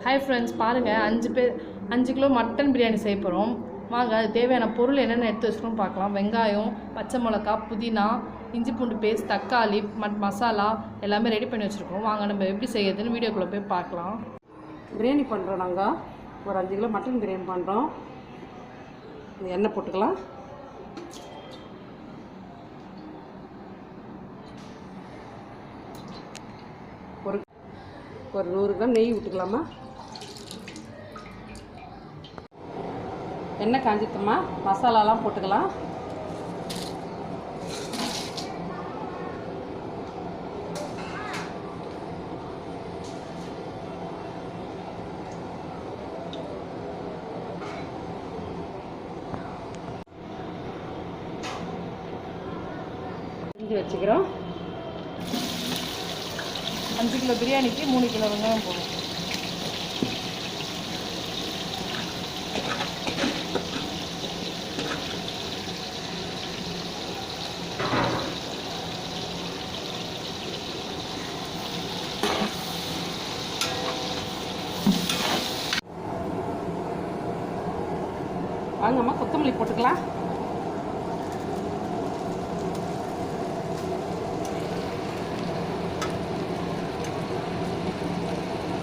Hi friends, பாருங்கள் 5 kilo mutton biryani செய்ய போகிறோம். வாங்க, அது தேவையான பொருள் என்னென்ன எடுத்து வச்சுக்கணும் பார்க்கலாம். வெங்காயம், பச்சை மிளகா, புதினா, இஞ்சி பூண்டு பேஸ்ட், தக்காளி, மசாலா எல்லாமே ரெடி பண்ணி வச்சுருக்கோம். வாங்க நம்ம எப்படி செய்யறதுன்னு வீடியோக்குள்ளே போய் பார்க்கலாம். பிரியாணி பண்ணுறோம். நாங்கள் ஒரு 5 கிலோ மட்டன் பிரியாணி பண்ணுறோம். எண்ணெய் போட்டுக்கலாம். ஒரு 100 கிராம் நெய் விட்டுக்கலாமா. எண்ணெய் காஞ்சிட்டோமா, மசாலாலாம் போட்டுக்கலாம். இஞ்சி வச்சுக்கிறோம். 5 கிலோ பிரியாணிக்கு 3 கிலோ வெங்காயம் போடும். வாங்கம்மா, கொத்தமல்லி போட்டுக்கலாம்.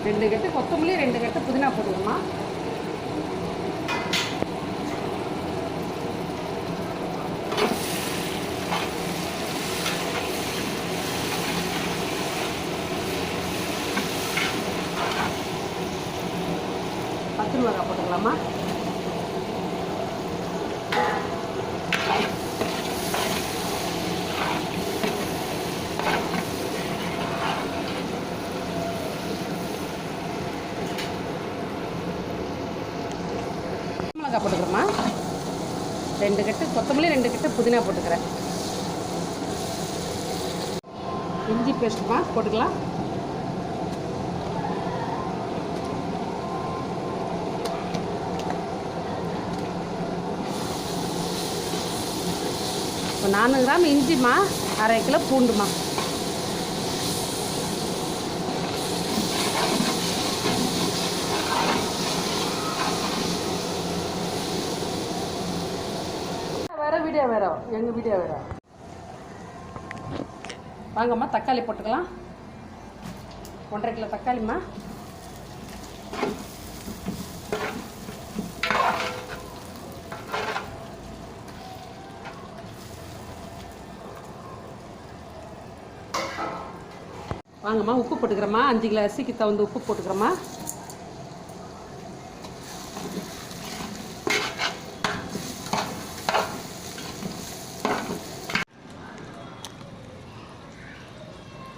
ரெண்டு கட்டு கொத்தமல்லி, 2 கட்டு புதினா போட்டுக்கணுமா. பச்சை மிளகாய் போட்டுக்கலாமா. மிளகாய் போட்டுக்கிறோமா. 2 கட்டு கொத்தமல்லி, 2 கட்டு புதினா போட்டுக்கிறேன். இஞ்சி பேஸ்ட்டுமா போட்டுக்கலாம். இப்போ 400 கிராம் இஞ்சிமா, 1/2 கிலோ பூண்டுமா. வீடியோ வேற, எங்கள் வீடியோ வேற. வாங்கம்மா, தக்காளி போட்டுக்கலாம். 1/2 கிலோ தக்காளிம்மா. வாங்கம்மா, உப்பு போட்டுக்கிறோம்மா. 5 கிலோ அரிசிக்கு தகுந்த உப்பு போட்டுக்கிறோம்மா.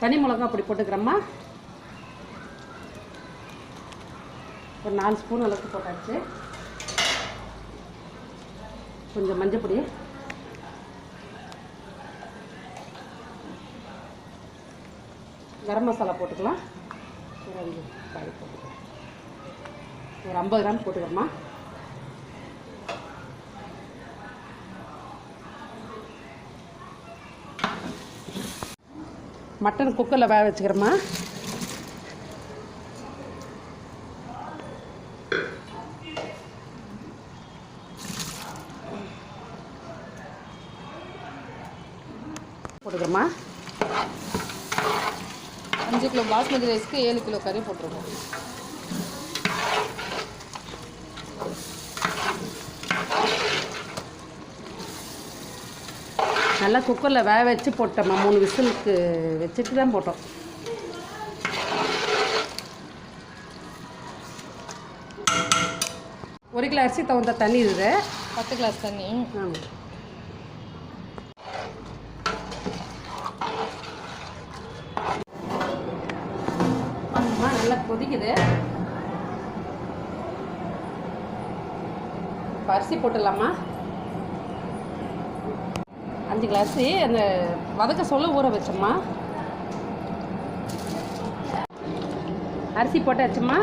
தனி மிளகா அப்படி போட்டுக்கிறோம்மா. ஒரு 4 ஸ்பூன் அளவுக்கு போட்டாச்சு. கொஞ்சம் மஞ்சள் பொடி, கரம் மசாலா போட்டுக்கலாம். ஒரு 5 காய் போட்டுக்கலாம். ஒரு 50 கிராம் போட்டுக்கிறோம்மா. மட்டன் குக்கரில் வேக வச்சுக்கிறோம்மா. போட்டுக்கிறோம்மா. 5 கிலோ பாஸ்மதி ரைஸ்க்கு 7 கிலோ கறி போட்டிருக்கோம். நல்லா குக்கரில் வேக வச்சு போட்டோம்மா. 3 விசிலுக்கு வச்சுட்டு தான் போட்டோம். ஒரு கிலோ அரிசி தகுந்த தண்ணி இது 10 கிளாஸ் தண்ணி. நல்லா கொதிக்குது. அரிசி போட்டுடலாமா. 5 கிலோ அரிசி அந்த வதக்க சொல்ல ஊற வச்சோம்மா. அரிசி போட்டாச்சும்மா.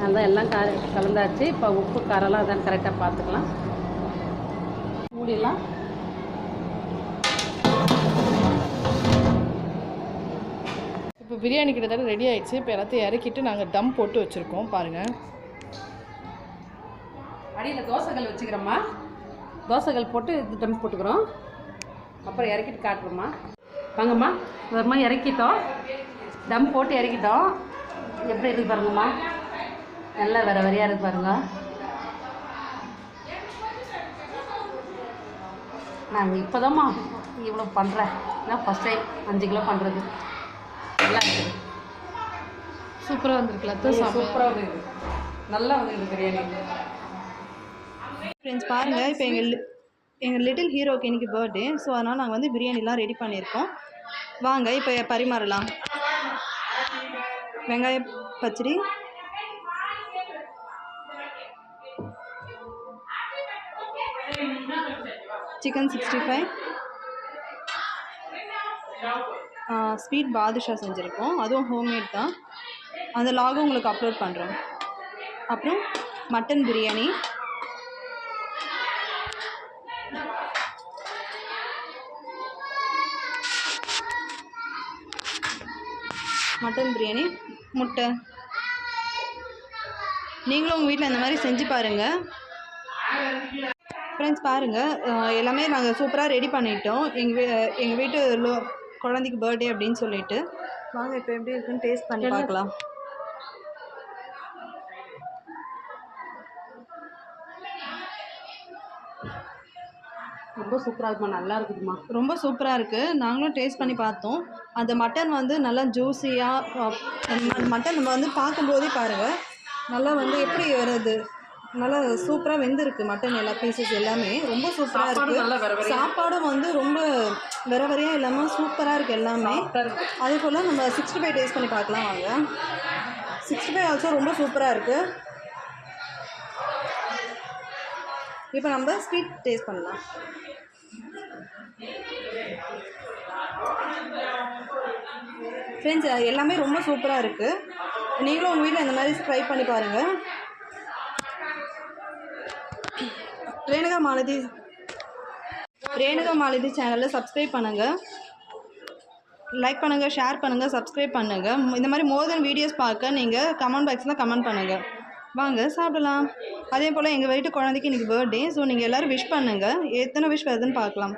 நல்லா எல்லாம் கலந்தாச்சு. இப்போ உப்பு காரெல்லாம் அதான் கரெக்டாக பார்த்துக்கலாம். மூடிடலாம். இப்போ இப்போ பிரியாணி கிட்டத்தட்ட ரெடி ஆகிடுச்சு. இப்போ எல்லாத்தையும் இறக்கிட்டு நாங்கள் தம் போட்டு வச்சுருக்கோம் பாருங்கள். அடியில் தோசைகள் வச்சுக்கிறோம்மா. தோசைகள் போட்டு இது தம் போட்டுக்கிறோம். அப்புறம் இறக்கிட்டு காட்டுறோம்மா. வாங்கம்மா. ஒருமா இறக்கிட்டோம், தம் போட்டு இறக்கிட்டோம். எப்படி இருக்குது பாருங்கம்மா, நல்லா வேறு வரையாக இருக்குது பாருங்க. நான் இப்போதாம்மா இவ்வளோ பண்ணுறேன். நான் ஃபஸ்ட் டைம் 5 கிலோ பண்ணுறது. நல்லா இருக்குது, சூப்பராக வந்துருக்குல்ல. சூப்பராக இருக்குது, நல்லா வந்துருக்கு பிரியாணி. ஃப்ரெண்ட்ஸ் பாருங்கள், இப்போ எங்கள் லிட்டில் ஹீரோக்கு இன்றைக்கி பர்த்டே. ஸோ அதனால் நாங்கள் வந்து பிரியாணிலாம் ரெடி பண்ணியிருக்கோம். வாங்க இப்போ பரிமாறலாம். வெங்காய பச்சடி, சிக்கன் 65, ஸ்வீட் பாதுஷா செஞ்சுருக்கோம். அதுவும் ஹோம்மேட் தான். அந்த லாகும் உங்களுக்கு அப்லோட் பண்ணுறோம். அப்புறம் மட்டன் பிரியாணி, முட்டை. நீங்களும் உங்கள் வீட்டில் இந்த மாதிரி செஞ்சு பாருங்கள். ஃப்ரெண்ட்ஸ் பாருங்கள், எல்லாமே நாங்கள் சூப்பராக ரெடி பண்ணிட்டோம். எங்கள் வீட்டு குழந்தைக்கு பர்த்டே அப்படின்னு சொல்லிட்டு. வாங்க இப்போ எப்படி இருக்குன்னு டேஸ்ட் பண்ணி பார்க்கலாம். ரொம்ப சூப்பராக இருக்குமா, நல்லா இருக்குதுமா. ரொம்ப சூப்பராக இருக்குது. நாங்களும் டேஸ்ட் பண்ணி பார்த்தோம். அந்த மட்டன் வந்து நல்லா ஜூஸியாக, மட்டன் நம்ம வந்து பார்க்கும்போதே பாருங்கள் நல்லா வந்து எப்படி வருது, நல்லா சூப்பராக வெந்திருக்கு மட்டன். எல்லா பீசஸ் எல்லாமே ரொம்ப சூப்பராக இருக்குது. சாப்பாடும் வந்து ரொம்ப வரையாக இல்லாமல் சூப்பராக இருக்குது எல்லாமே. அதே போல் நம்ம 65 டேஸ்ட் பண்ணி பார்க்கலாம் வாங்க. 65 ஆல்சோ ரொம்ப சூப்பராக இருக்குது. இப்போ நம்ம ஸ்வீட் டேஸ்ட் பண்ணலாம். ஃப்ரெண்ட்ஸ் எல்லாமே ரொம்ப சூப்பராக இருக்குது. நீங்களும் உங்கள் வீட்டில் இந்த மாதிரி ட்ரை பண்ணி பாருங்கள். ரேணுகா மாலதி சேனலில் சப்ஸ்கிரைப் பண்ணுங்கள், லைக் பண்ணுங்கள், ஷேர் பண்ணுங்கள், சப்ஸ்கிரைப் பண்ணுங்கள். இந்த மாதிரி மோர் தென் வீடியோஸ் பார்க்க நீங்கள் கமெண்ட் பாக்ஸில் கமெண்ட் பண்ணுங்கள். வாங்க சாப்பிடலாம். அதே போல் எங்கள் வீட்டு குழந்தைக்கு இன்றைக்கி பர்த்டே. ஸோ நீங்கள் எல்லோரும் விஷ் பண்ணுங்கள். எத்தனை விஷ் வருதுன்னு பார்க்கலாம்.